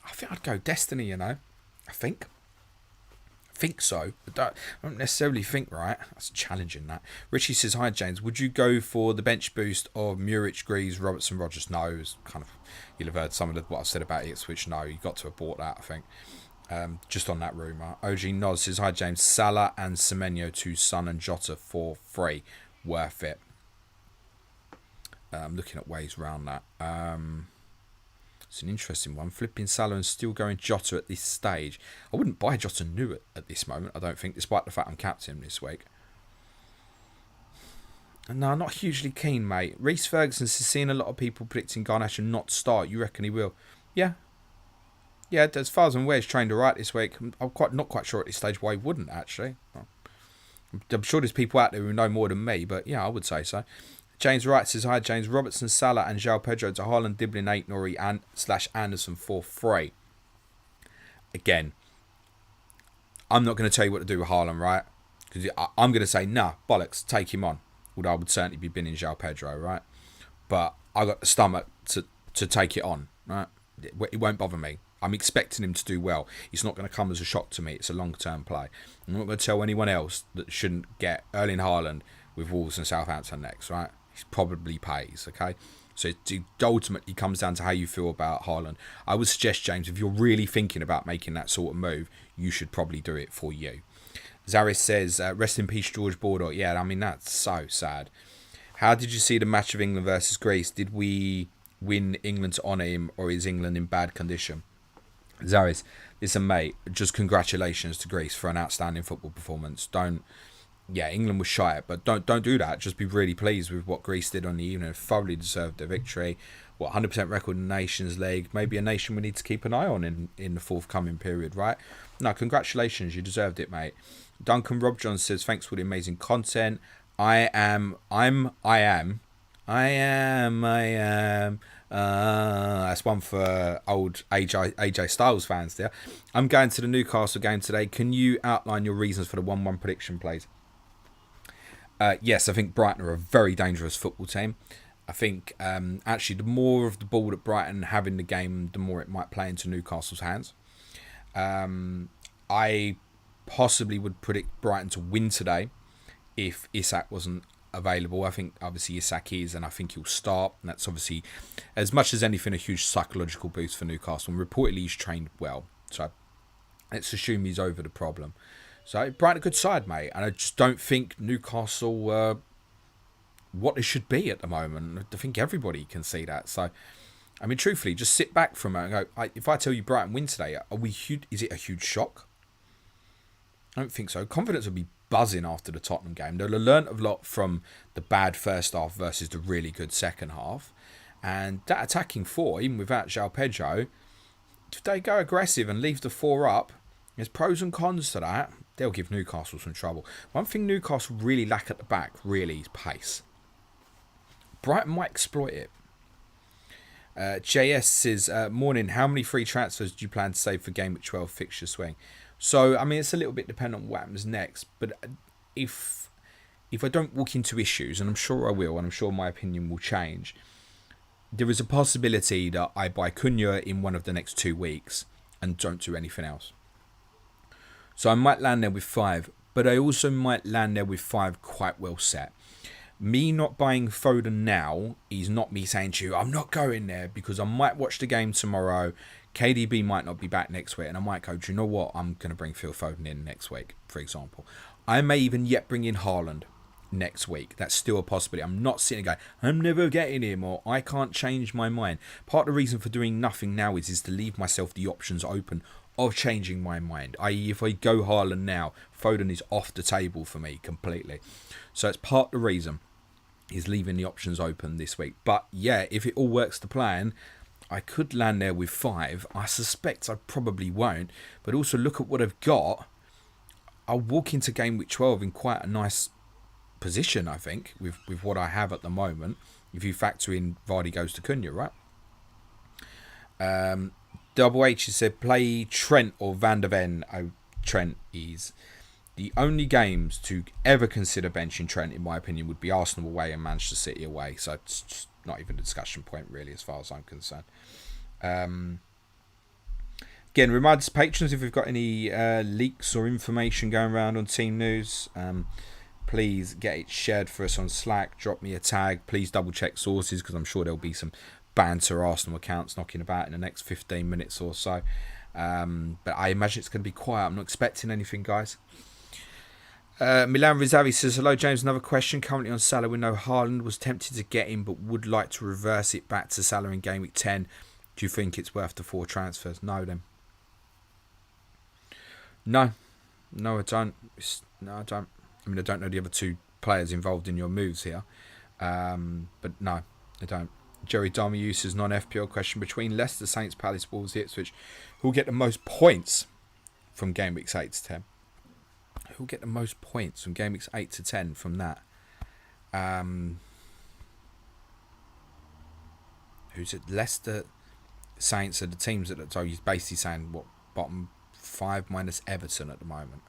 I think I'd go Destiny, I think so. I don't necessarily think right. That's challenging, that. Richie says, hi James, would you go for the bench boost of Muric, Greaves, Robertson, Rogers? No, it was kind of, you'll have heard some of what I've said about Ipswich. No, you got to have bought that, I think. Just on that rumour. OG Noz says, hi James, Salah and Semenyo to Son and Jota for free. Worth it. Looking at ways around that. It's an interesting one. Flipping Salah and still going Jota at this stage. I wouldn't buy Jota new at this moment, I don't think, despite the fact I'm captain this week. No, not hugely keen, mate. Reece Ferguson is seeing a lot of people predicting Garnacho not to start. You reckon he will? Yeah. Yeah, as far as I'm aware, he's trained all right this week. I'm not quite sure at this stage why he wouldn't, actually. I'm sure there's people out there who know more than me, but yeah, I would say so. James Wright says, hi James, Robertson, Salah and João Pedro to Haaland, Diblin 8, Nori and /Anderson for free. Again, I'm not going to tell you what to do with Haaland, right? Because I'm going to say, nah, bollocks, take him on. Although I would certainly be binning João Pedro, right? But I got the stomach to take it on, right? It won't bother me. I'm expecting him to do well. It's not going to come as a shock to me. It's a long-term play. I'm not going to tell anyone else that shouldn't get Erling Haaland with Wolves and Southampton next, right? He probably pays, okay? So it ultimately comes down to how you feel about Haaland. I would suggest, James, if you're really thinking about making that sort of move, you should probably do it for you. Zaris says, rest in peace, George Bordeaux. Yeah, I mean, that's so sad. How did you see the match of England versus Greece? Did we win England to honour him, or is England in bad condition? Zaris, listen, mate, just congratulations to Greece for an outstanding football performance. England was shy, but don't do that. Just be really pleased with what Greece did on the evening. Thoroughly deserved their victory. 100% record in the Nations League. Maybe a nation we need to keep an eye on in the forthcoming period, right? No, congratulations. You deserved it, mate. Duncan Rob John says, thanks for the amazing content. I am. That's one for old AJ Styles fans there. I'm going to the Newcastle game today. Can you outline your reasons for the 1-1 prediction, please? Yes, I think Brighton are a very dangerous football team. I think actually the more of the ball that Brighton have in the game, the more it might play into Newcastle's hands. I possibly would predict Brighton to win today if Isak wasn't available. I think obviously Isak is, and I think he'll start. And that's obviously, as much as anything, a huge psychological boost for Newcastle. And reportedly he's trained well. So let's assume he's over the problem. So Brighton a good side, mate. And I just don't think Newcastle what they should be at the moment. I think everybody can see that. So, I mean, truthfully, just sit back from it and go, if I tell you Brighton win today, is it a huge shock? I don't think so. Confidence will be buzzing after the Tottenham game. They'll have learnt a lot from the bad first half versus the really good second half. And that attacking four, even without João Pedro, if they go aggressive and leave the four up, there's pros and cons to that. They'll give Newcastle some trouble. One thing Newcastle really lack at the back, really, is pace. Brighton might exploit it. JS says, morning, how many free transfers do you plan to save for Gameweek 12 fixture swing? So, I mean, it's a little bit dependent on what happens next. But if I don't walk into issues, and I'm sure I will, and I'm sure my opinion will change, there is a possibility that I buy Cunha in one of the next 2 weeks and don't do anything else. So I might land there with 5, but I also might land there with 5 quite well set. Me not buying Foden now is not me saying to you, I'm not going there, because I might watch the game tomorrow. KDB might not be back next week, and I might go, do you know what? I'm going to bring Phil Foden in next week, for example. I may even yet bring in Haaland next week. That's still a possibility. I'm not sitting going, I'm never getting him, or I can't change my mind. Part of the reason for doing nothing now is to leave myself the options open of changing my mind. I.e., if I go Haaland now, Foden is off the table for me completely. So it's part of the reason is leaving the options open this week. But yeah, if it all works to plan, I could land there with 5. I suspect I probably won't. But also look at what I've got. I'll walk into Gameweek 12 in quite a nice position, I think, with what I have at the moment. If you factor in Vardy goes to Cunha, right? Double H has said, play Trent or Van der Ven. Oh, Trent is... The only games to ever consider benching Trent, in my opinion, would be Arsenal away and Manchester City away. So it's just not even a discussion point, really, as far as I'm concerned. Again, remind us, patrons, if we've got any leaks or information going around on team news, please get it shared for us on Slack. Drop me a tag. Please double check sources, because I'm sure there'll be some banter Arsenal accounts knocking about in the next 15 minutes or so. But I imagine it's going to be quiet. I'm not expecting anything, guys. Milan Rizavi says, hello James, another question. Currently on Salah with no Haaland. Was tempted to get him, but would like to reverse it back to Salah in Game Week 10. Do you think it's worth the 4 transfers? No, then. No, I don't. No, I don't. I mean, I don't know the other 2 players involved in your moves here. But no, I don't. Jerry Darmiu says, non-FPL question. Between Leicester, Saints, Palace, Wolves, Ipswich, who will get the most points from Game Weeks 8 to 10? Who will get the most points from Game Weeks 8 to 10 from that? Who's it? Leicester, Saints are the teams that... So he's basically saying, what, bottom 5 minus Everton at the moment.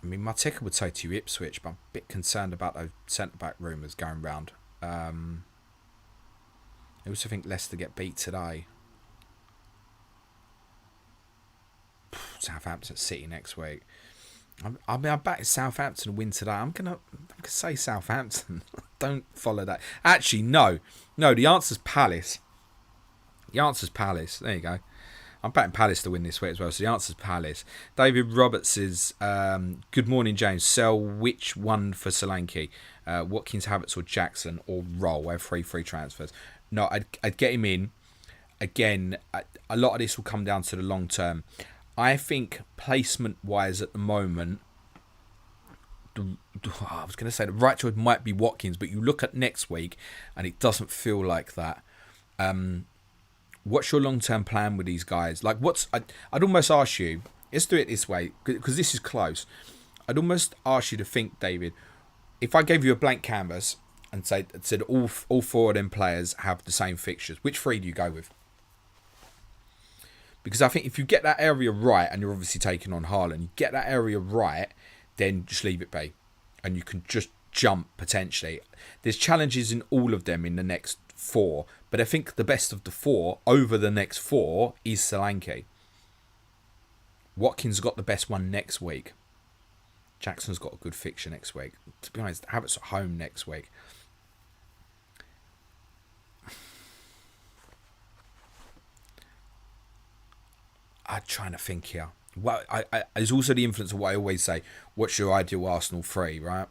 I mean, my ticker would say to you Ipswich, but I'm a bit concerned about those centre-back rumours going round. I also think Leicester get beat today. Southampton City next week. I back Southampton to win today. I'm gonna say Southampton. Don't follow that. Actually, no. The answer's Palace. There you go. I'm betting Palace to win this week as well. So the answer is Palace. David Roberts says, good morning, James. Sell which one for Solanke? Watkins, Havertz or Jackson or Roll? I have free transfers. No, I'd get him in. Again, a lot of this will come down to the long term. I think placement-wise at the moment, I was going to say the right choice might be Watkins, but you look at next week and it doesn't feel like that. What's your long-term plan with these guys? Like, I'd almost ask you, let's do it this way, because this is close. I'd almost ask you to think, David, if I gave you a blank canvas and said all four of them players have the same fixtures, which three do you go with? Because I think if you get that area right, and you're obviously taking on Haaland, you get that area right, then just leave it be. And you can just jump, potentially. There's challenges in all of them in the next 4. But I think the best of the 4 over the next 4 is Solanke. Watkins got the best one next week. Jackson's got a good fixture next week. To be honest, Havertz at home next week. I'm trying to think here. Well, there's also the influence of what I always say. What's your ideal Arsenal 3, right?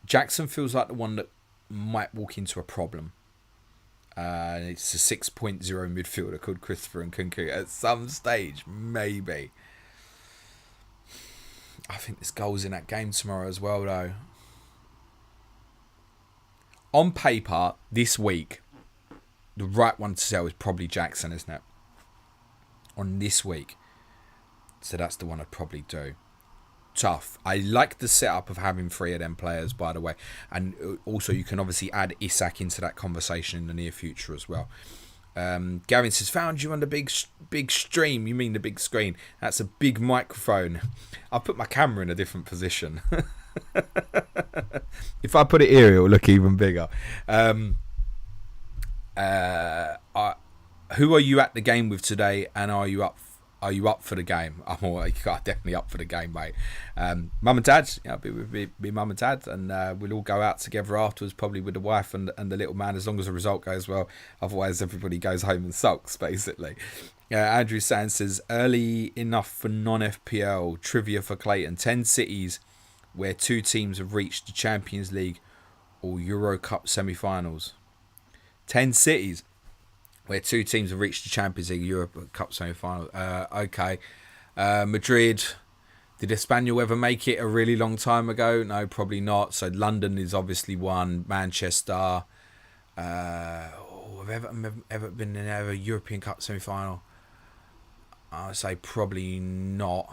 Jackson feels like the one that might walk into a problem. It's a 6.0 midfielder called Christopher Nkunku. At some stage, maybe. I think there's goals in that game tomorrow as well, though. On paper, this week, the right one to sell is probably Jackson, isn't it? On this week. So that's the one I'd probably do. Tough. I like the setup of having 3 of them players, by the way. And also you can obviously add Isak into that conversation in the near future as well. Gavin says, found you on the big stream. You mean the big screen? That's a big microphone. I'll put my camera in a different position. If I put it here, it will look even bigger. Who are you at the game with today, and are you up for the game? I'm definitely up for the game, mate. Mum and Dad, I'll be with me mum and Dad, and we'll all go out together afterwards, probably with the wife and the little man, as long as the result goes well. Otherwise, everybody goes home and sulks, basically. Andrew Sands says, early enough for non-FPL trivia for Clayton. 10 cities where 2 teams have reached the Champions League or Euro Cup semi-finals. 10 cities where 2 teams have reached the Champions League Europe Cup semi-final. Okay. Madrid. Did Espanyol ever make it a really long time ago? No, probably not. So London is obviously one. Manchester. Have ever been in a European Cup semi-final? I would say probably not.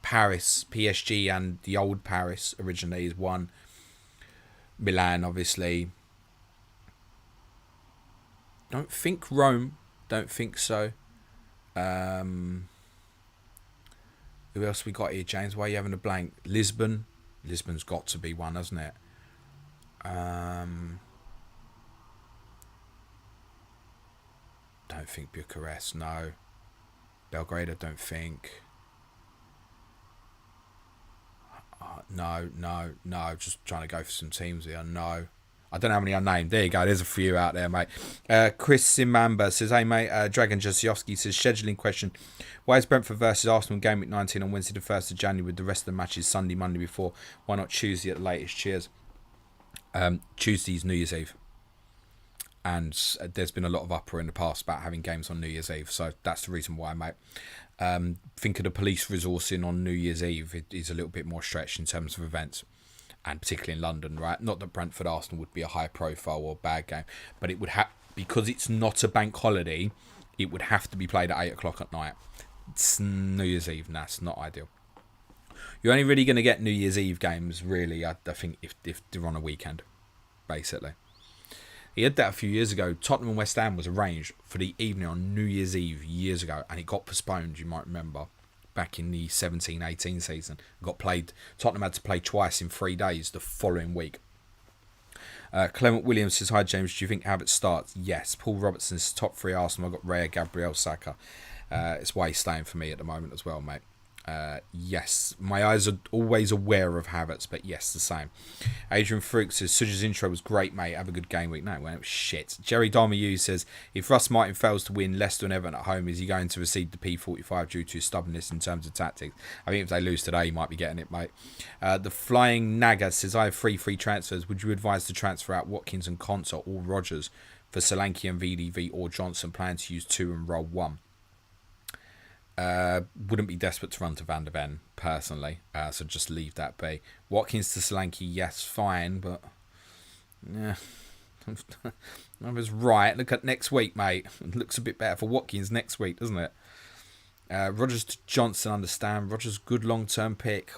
Paris, PSG, and the old Paris originally is one. Milan, obviously. Don't think Rome. Don't think so. Who else we got here, James? Why are you having a blank? Lisbon. Lisbon's got to be one, hasn't it? Don't think Bucharest. No. Belgrade, I don't think. No. Just trying to go for some teams here. No. I don't know how many I named. There you go. There's a few out there, mate. Chris Simamba says, hey, mate. Dragon Jasiowski says, scheduling question. Why is Brentford versus Arsenal Gameweek 19 on Wednesday the 1st of January with the rest of the matches Sunday, Monday before? Why not Tuesday at the latest? Cheers. Tuesday's New Year's Eve. And there's been a lot of uproar in the past about having games on New Year's Eve. So that's the reason why, mate. Think of the police resourcing on New Year's Eve. It is a little bit more stretched in terms of events. And particularly in London, right? Not that Brentford Arsenal would be a high profile or bad game, but it would have, because it's not a bank holiday, it would have to be played at 8 o'clock at night. It's New Year's Eve, and that's not ideal. You're only really going to get New Year's Eve games, really, I think, if they're on a weekend, basically. He had that a few years ago. Tottenham and West Ham was arranged for the evening on New Year's Eve years ago, and it got postponed, you might remember. Back in the 17-18 season, got played. Tottenham had to play twice in 3 days the following week. Clement Williams says, hi James, do you think Havertz starts? Yes. Paul Robertson's top 3 Arsenal. I've got Raya, Gabriel, Saka. It's why he's staying for me at the moment as well, mate. Yes, my eyes are always aware of Havertz, but yes, the same. Adrian Fruit says, Suja's intro was great, mate. Have a good game week. No, well, it was shit. Jerry Darmayu says, if Russ Martin fails to win Leicester and Everton at home, is he going to receive the P45 due to his stubbornness in terms of tactics? I think if they lose today, he might be getting it, mate. The Flying Naga says, I have three free transfers. Would you advise to transfer out Watkins and Konsa or Rodgers for Solanke and VDV or Johnson? Plan to use 2 and roll 1. Wouldn't be desperate to run to Van der Ven personally, so just leave that be. Watkins to Solanke, yes, fine, but yeah, I was right. Look at next week, mate. It looks a bit better for Watkins next week, doesn't it? Rodgers to Johnson, understand. Rodgers, good long-term pick.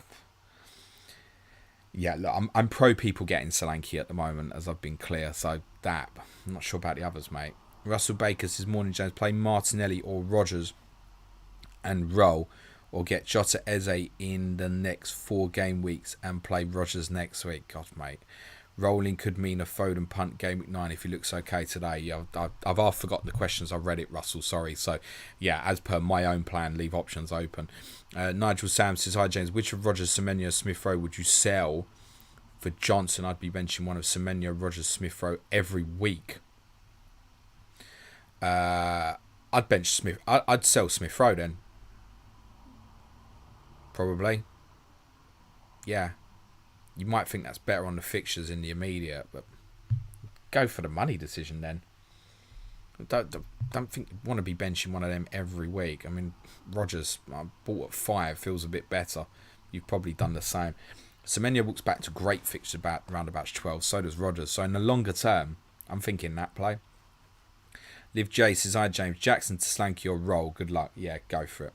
Yeah, look, I'm pro people getting Solanke at the moment, as I've been clear. So that, I'm not sure about the others, mate. Russell Baker says, morning, James. Play Martinelli or Rodgers and roll, or get Jota Eze in the next 4 game weeks and play Rodgers next week. God, mate. Rolling could mean a Foden punt game week 9 if he looks okay today. Yeah, I've half forgotten the questions. I read it, Russell. Sorry. So, yeah, as per my own plan, leave options open. Nigel Sam says, hi, James. Which of Rodgers, Semenyo, Smith-Rowe would you sell for Johnson? I'd be benching one of Semenyo, Rodgers, Smith-Rowe every week. I'd bench Smith. I'd sell Smith-Rowe then. Probably. Yeah. You might think that's better on the fixtures in the immediate, but go for the money decision then. Don't think you want to be benching one of them every week. I mean, Rodgers, I bought at 5, feels a bit better. You've probably done the same. Semenyo walks back to great fixtures around about 12. So does Rodgers. So in the longer term, I'm thinking that play. Liv J says, hi James, Jackson to Slanky or roll. Good luck. Yeah, go for it.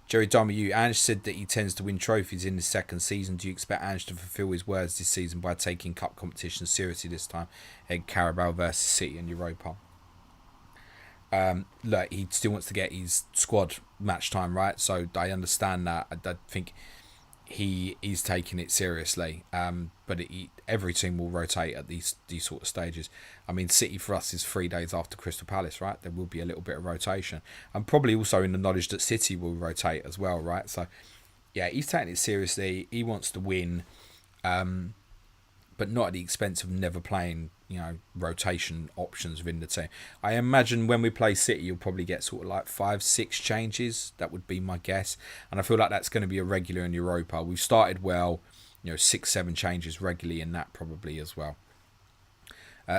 Jerry W. Ange said that he tends to win trophies in his second season. Do you expect Ange to fulfil his words this season by taking cup competition seriously this time? Head Carabao versus City and Europa. Look, he still wants to get his squad match time right, so I understand that. I think he is taking it seriously, but every team will rotate at these sort of stages. I mean, City for us is 3 days after Crystal Palace, right? There will be a little bit of rotation, and probably also in the knowledge that City will rotate as well, right? So, yeah, he's taking it seriously. He wants to win, but not at the expense of never playing, rotation options within the team. I imagine when we play City, you'll probably get sort of like 5-6 changes. That would be my guess. And I feel like that's going to be a regular in Europa. We've started well, 6-7 changes regularly in that probably as well.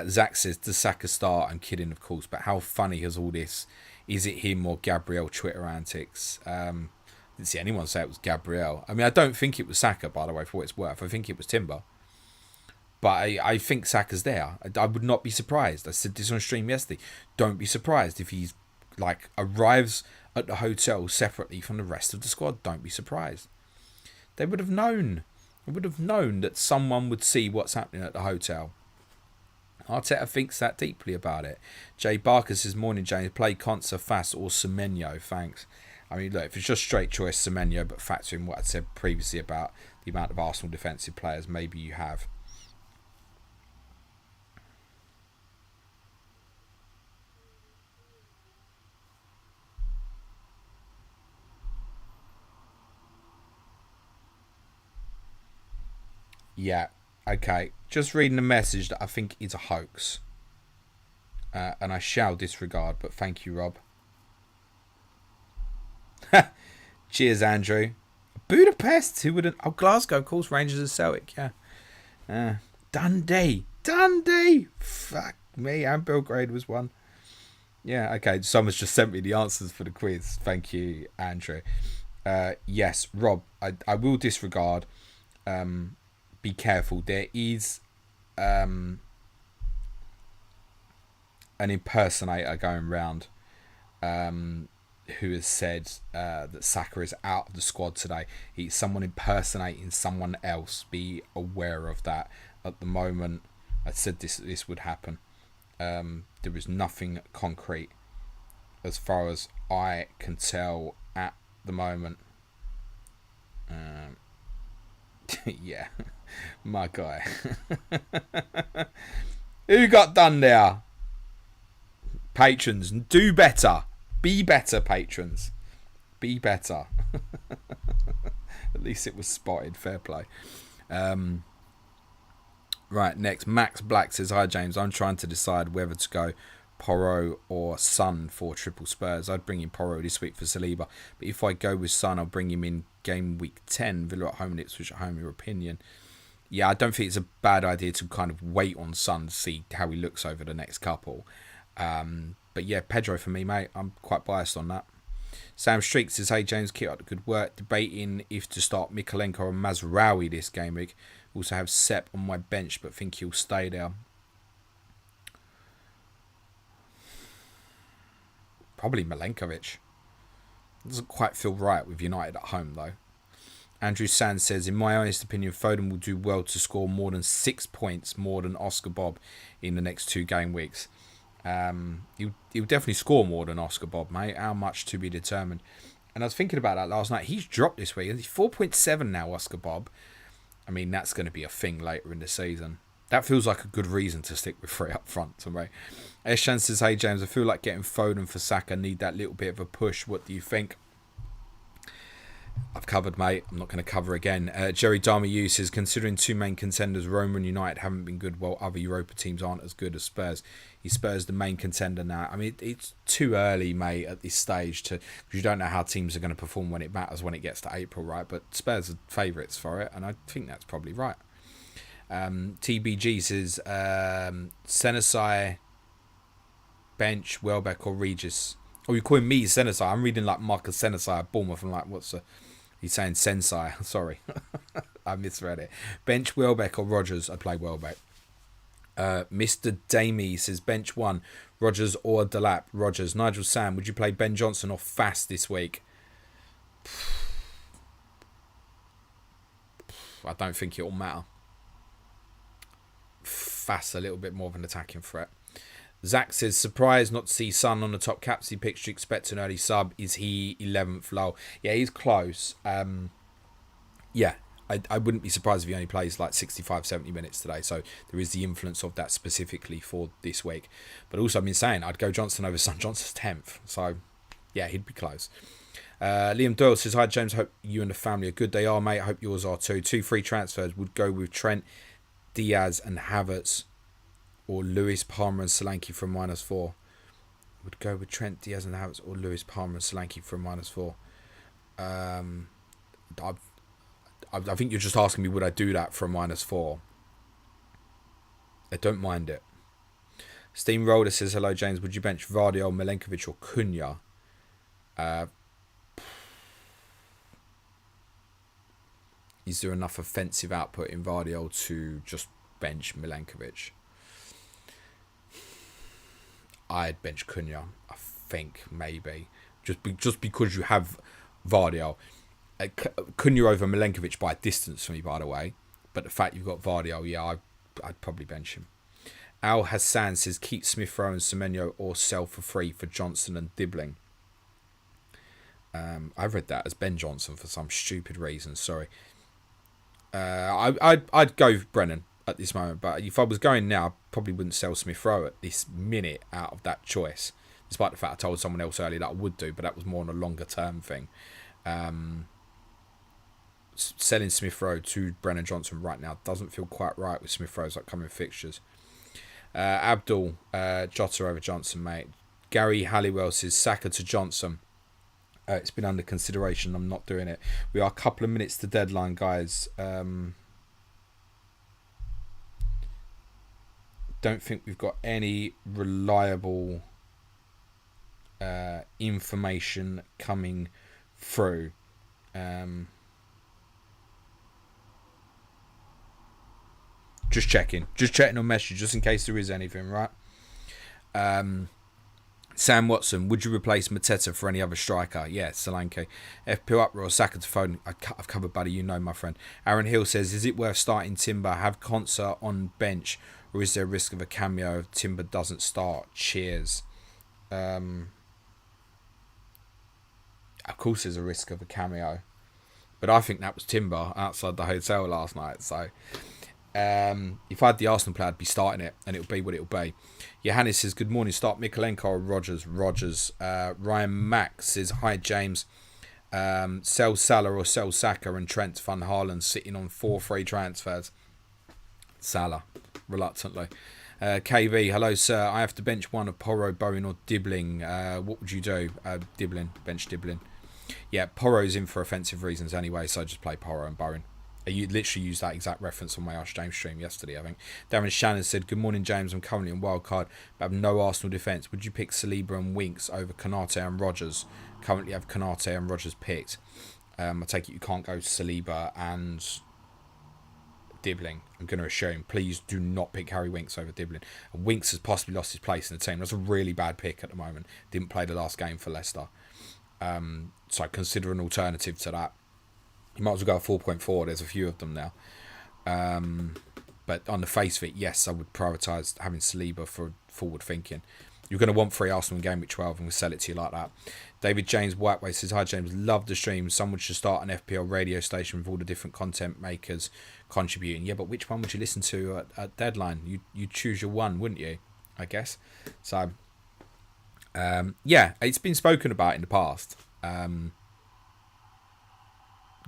Zach says, does Saka start? I'm kidding, of course, but how funny has all this? Is it him or Gabriel Twitter antics? Didn't see anyone say it was Gabriel. I mean, I don't think it was Saka, by the way, for what it's worth. I think it was Timber. But I think Saka's there. I would not be surprised. I said this on stream yesterday. Don't be surprised if he's arrives at the hotel separately from the rest of the squad. Don't be surprised. They would have known. They would have known that someone would see what's happening at the hotel. Arteta thinks that deeply about it. Jay Barker says, morning James, play Konsa, Fast or Semenyo, thanks. I mean, look, if it's just straight choice Semenyo, but factor in what I said previously about the amount of Arsenal defensive players, maybe you have. Yeah, okay. Just reading a message that I think is a hoax. And I shall disregard, but thank you, Rob. Cheers, Andrew. Budapest, who wouldn't... Oh, Glasgow, of course, Rangers and Celtic, yeah. Dundee. Fuck me, and Belgrade was one. Yeah, okay, someone's just sent me the answers for the quiz. Thank you, Andrew. Yes, Rob, I will disregard... be careful. There is an impersonator going round who has said that Saka is out of the squad today. He's someone impersonating someone else. Be aware of that. At the moment, I said this would happen. There is nothing concrete as far as I can tell at the moment. Yeah, my guy. Who got done there? Patrons, do better. Be better, patrons. Be better. At least it was spotted. Fair play. Right, next. Max Black says, hi, James. I'm trying to decide whether to go Porro or Son for triple Spurs. I'd bring in Porro this week for Saliba. But if I go with Son, I'll bring him in game week 10. Villa at home and Ipswich at home. Your opinion? Yeah, I don't think it's a bad idea to kind of wait on Son to see how he looks over the next couple. But yeah, Pedro for me, mate. I'm quite biased on that. Sam Streak says, hey James, keep up the good work. Debating if to start Mikalenko or Mazraoui this game week. Also have Sepp on my bench, but think he'll stay there. Probably Milenkovic. Doesn't quite feel right with United at home though. Andrew Sands says, in my honest opinion, Foden will do well to score more than 6 points more than Oscar Bob in the next 2 game weeks. He'll definitely score more than Oscar Bob, mate. How much to be determined. And I was thinking about that last night. He's dropped this week. He's 4.7 now, Oscar Bob. I mean, that's going to be a thing later in the season. That feels like a good reason to stick with 3 up front to me. Eshan says, hey James, I feel like getting Foden for Saka. Need that little bit of a push. What do you think? I've covered, mate. I'm not going to cover again. Jerry Darmayu says, considering 2 main contenders, Roma and United haven't been good, while other Europa teams aren't as good as Spurs. Is Spurs the main contender now? I mean, it's too early, mate, at this stage because you don't know how teams are going to perform when it matters when it gets to April, right? But Spurs are favourites for it, and I think that's probably right. TBG says, Senesi, bench, Welbeck or Regis. Oh, you're calling me Senesi. I'm reading like Marcus Senesi at Bournemouth. I'm like, he's saying Sensei. Sorry. I misread it. Bench Welbeck or Rodgers. I'd play Welbeck. Mr. Damey says, bench 1, Rodgers or Delap. Rodgers. Nigel Sam, would you play Ben Johnson or Fast this week? I don't think it'll matter. Fast a little bit more of an attacking threat. Zach says, surprised not to see Son on the top captaincy picture. Expect an early sub. Is he 11th low? Yeah, he's close. Yeah, I wouldn't be surprised if he only plays like 65, 70 minutes today. So there is the influence of that specifically for this week. But also I've been saying I'd go Johnson over Son. Johnson's 10th. So yeah, he'd be close. Liam Doyle says, hi James, hope you and the family are good. They are, mate. I hope yours are too. 2 free transfers would go with Trent, Diaz and Havertz. Or Lewis, Palmer and Solanke from -4. Would go with Trent, Diaz and Havertz or Lewis, Palmer and Solanke from -4. I think you're just asking me would I do that from -4. I don't mind it. Steamroller says, hello James, would you bench Vardy, Milenkovic or Cunha? Is there enough offensive output in Vardy to just bench Milenkovic? I'd bench Cunha, I think, maybe. Just because you have Vardy. Cunha over Milenkovic by a distance for me, by the way. But the fact you've got Vardy, yeah, I'd probably bench him. Al Hassan says, keep Smith Rowe and Semenyo or sell for free for Johnson and Dibbling. I've read that as Ben Johnson for some stupid reason, sorry. I'd go Brennan at this moment, but if I was going now, I probably wouldn't sell Smith Rowe at this minute out of that choice, despite the fact I told someone else earlier that I would do, but that was more on a longer term thing. Selling Smith Rowe to Brennan Johnson right now doesn't feel quite right with Smith Rowe's upcoming fixtures. Abdul, Jota over Johnson, mate. Gary Halliwell says Saka to Johnson. It's been under consideration. I'm not doing it. We are a couple of minutes to deadline, guys. Don't think we've got any reliable information coming through. Just checking on message, just in case there is anything, right? Sam Watson, would you replace Mateta for any other striker? Yeah, Solanke. FPL Uproar, Saka to Foden. I've covered, buddy, you know, my friend. Aaron Hill says, is it worth starting Timber? Have Konsa on bench, or is there a risk of a cameo if Timber doesn't start? Cheers. Of course there's a risk of a cameo. But I think that was Timber outside the hotel last night, so... if I had the Arsenal player, I'd be starting it, and it'll be what it'll be. Johannes says, good morning, start Mikalenko or Rodgers. Ryan Mack says, hi James, Sell Salah or sell Saka and Trent to fund Haaland sitting on 4 free transfers. Salah, reluctantly. KV, hello sir. I have to bench one of Porro, Bowen or Dibbling. What would you do? Dibbling, bench Dibbling. Yeah, Porro's in for offensive reasons anyway, so I just play Porro and Bowen. You literally used that exact reference on my Ask James stream yesterday, I think. Darren Shannon said, good morning, James. I'm currently on wildcard, but have no Arsenal defence. Would you pick Saliba and Winks over Konate and Rodgers? Currently have Konate and Rodgers picked. I take it you can't go Saliba and Dibbling. I'm going to assume. Please do not pick Harry Winks over Dibbling. Winks has possibly lost his place in the team. That's a really bad pick at the moment. Didn't play the last game for Leicester. So consider an alternative to that. You might as well go 4.4. There's a few of them now. But on the face of it, yes, I would prioritise having Saliba for forward thinking. You're going to want free Arsenal in Game Week 12 and we'll sell it to you like that. David James Whiteway says, hi James, love the stream. Someone should start an FPL radio station with all the different content makers contributing. Yeah, but which one would you listen to at Deadline? You'd choose your one, wouldn't you? I guess. So, yeah, it's been spoken about in the past.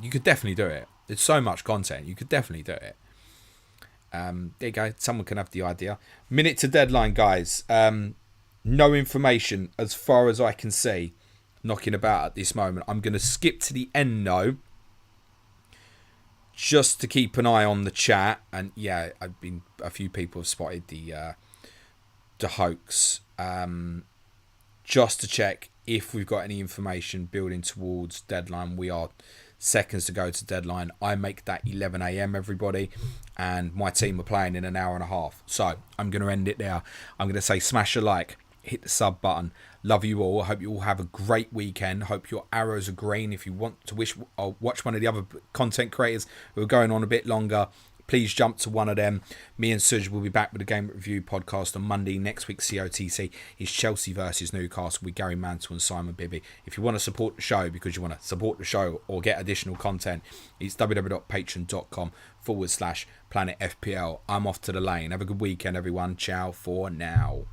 You could definitely do it. There's so much content. You could definitely do it. There you go. Someone can have the idea. Minute to deadline, guys. No information as far as I can see knocking about at this moment. I'm going to skip to the end though, just to keep an eye on the chat. And yeah, a few people have spotted the hoax. Just to check if we've got any information building towards deadline. We are seconds to go to deadline. I make that 11 a.m. everybody, and my team are playing in an hour and a half. So I'm going to end it there. I'm going to say smash a like, hit the sub button. Love you all. I hope you all have a great weekend. Hope your arrows are green. If you want to watch one of the other content creators who are going on a bit longer, please jump to one of them. Me and Suj will be back with a game review podcast on Monday. Next week's COTC is Chelsea versus Newcastle with Gary Mantle and Simon Bibby. If you want to support the show because you want to support the show or get additional content, it's www.patreon.com/Planet FPL. I'm off to the lane. Have a good weekend, everyone. Ciao for now.